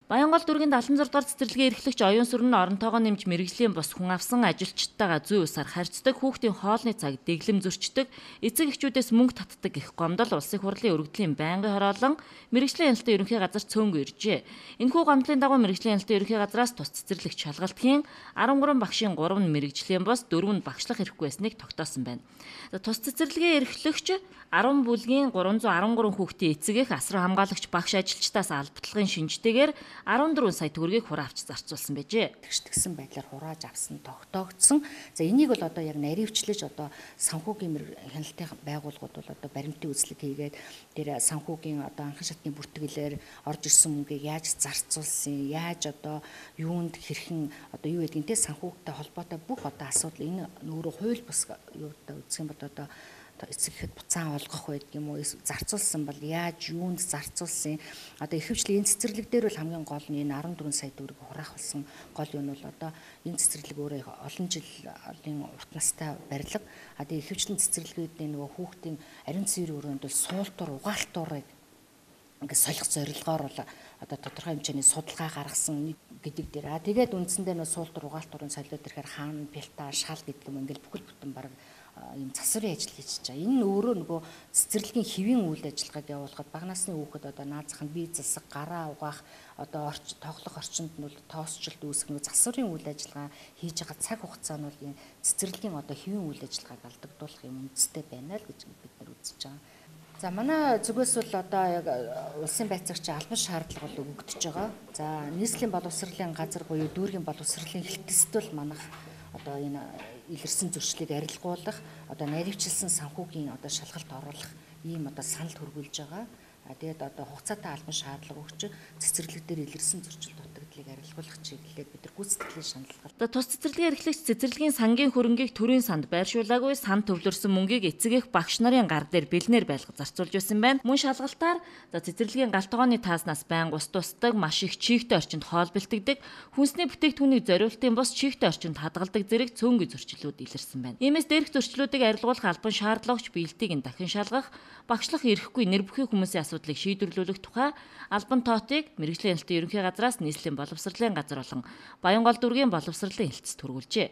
Баянгол дүүргийн 76 дугаар цэцэрлэгийн эрхлэгч оюун сүрэн нь оронтойгоо нэмж мэрэгжлийн бос хүн авсан ажилчдтайгаа зүй усаар харьцдаг, хүүхдийн хоолны цаг дэглэм зөрчдөг, эцэг эхчүүдээс мөнгө татдаг гэх гомдол улсын хурлын өргөдлийн байнгын хороолон мэрэгжлийн хяналтын ерөнхий газар цөөнгүй иржээ. Энэхүү гомдлын дагуу мэрэгжлийн хяналтын ерөнхий газраас тус цэцэрлэгч шалгалтын 13 багшийн 3 нь мэрэгжлийн бос, 4 нь багшлах хэрэггүй байсныг тогтоосон байна. Тус цэцэрлэгийн эрхлэгч 10 бүлгийн 313 хүүхдийн эцэг эх асран хамгаалагч багш ажилчдаас албатлагын шинжтэйгээр 14 сая төгрөгийг хураавч зарцуулсан байжээ. Тэгсэн байдлаар хурааж авсан тогтоогдсон. За энийг бол одоо яг наривчлаж одоо санхүүгийн хяналтын байгууллагууд бол одоо баримтын үзлэг хийгээд тэр санхүүгийн одоо анхан шатны бүртгэлээр орж ирсэн мөнгийг яаж зарцуулсан, яаж одоо юунд хэрхэн одоо юу гэдгийг те санхүүгтэй холбоотой бүх одоо асуудал энэ өөрөө хууль бус юутай үзэх юм бол одоо эцэг ихэд буцаан олгох байдаг юм уу, зарцуулсан бол яаж юунд зарцуулсан. Одоо ихэвчлэн энэ цэцэрлэг дээр бол хамгийн гол нь энэ 14 сая төгрөг хураах болсон гол юм бол одоо энэ цэцэрлэг өөрөө олон жилийн урт настай барилга. Одоо ихэвчлэн цэцэрлэгүүдийн нөгөө хүүхдийн ариун цэврийн өрөөнд бол суултуур угаалтуурыг ингээд солих зорилгоор бол одоо тодорхой хэмжээний судалгаа гаргасан гэдэг дээр. Тэгээд үндсэндээ нөө суултуур угаалтуурын солиод ирэхээр хаана пилта шал гэдэг юм ингээд бүхэл бүтэн баг ийм засварын ажил хийж байгаа. Энэ нь өөрөө нөгөө цэцэрлэгийн хэвийн үйл ажиллагааг явуулахад бага насны хүүхэд одоо наазах нь бие засаг, гараа угаах, одоо тоглох орчинд нь бол тоосчлт үүсгэх нөгөө засварын үйл ажиллагаа хийж байгаа цаг хугацаа нь бол энэ цэцэрлэгийн одоо хэвийн үйл ажиллагааг алдагдуулах юм үндэстэй байна л гэж бид нар үзэж байгаа. За манай зүгээс бол одоо яг улсын байцаагч албан шаардлага бол өгөгдөж байгаа. За нийслэлийн боловсролын газар буюу дүүргийн боловсролын хэлтгэсд бол манайх одоо энэ илэрсэн зөрчлийг арилгуулах, одоо наривчилсан санхүүгийн одоо шалгалт оруулах ийм одоо санал төрүүлж байгаа. Тэгээд одоо хугацаатай албан шаардлага өгч цэцэрлэг дээр илэрсэн зөрчил дутагдлыг арилгуулах чиглэлээр бид нар гүйцэтгэлийн шаналгаар. Тус цэцэрлэгийн эрхлэгч цэцэрлэгийн сангийн хөрөнгийг төрийн санд байршуулаагүй, санд төвлөрсөн мөнгийг эцэг эх багш нарын гар дээр бэлнээр байлгаж зарцуулж байсан байна. Мөн шалгалтаар цэцэрлэгийн галт тогооны тааснаас байнга ус тусдаг, маш их чийгтэй орчинд хоол бэлтгэдэг, хүнсний бүтээгдэхүүнийг зориултын бус чийгтэй орчинд хадгалдаг зэрэг цөөнгүй зөрчлүүд илэрсэн байна. Иймээс дээрх зөрчлүүдийг арилгуулах албан шаардлагач биелтийг нь дахин шалгах, багшлах эрхгүй нэр бүхий хүмүүсийн асуудлыг шийдвэрлүүлэх тухай албан тоотыг мэрэгжлийн хяналтын ерөнхий газраас нийслэлийн боловсролын газар болон Баянгол дүүргийн боловсролын хэлтс төрүүлжээ.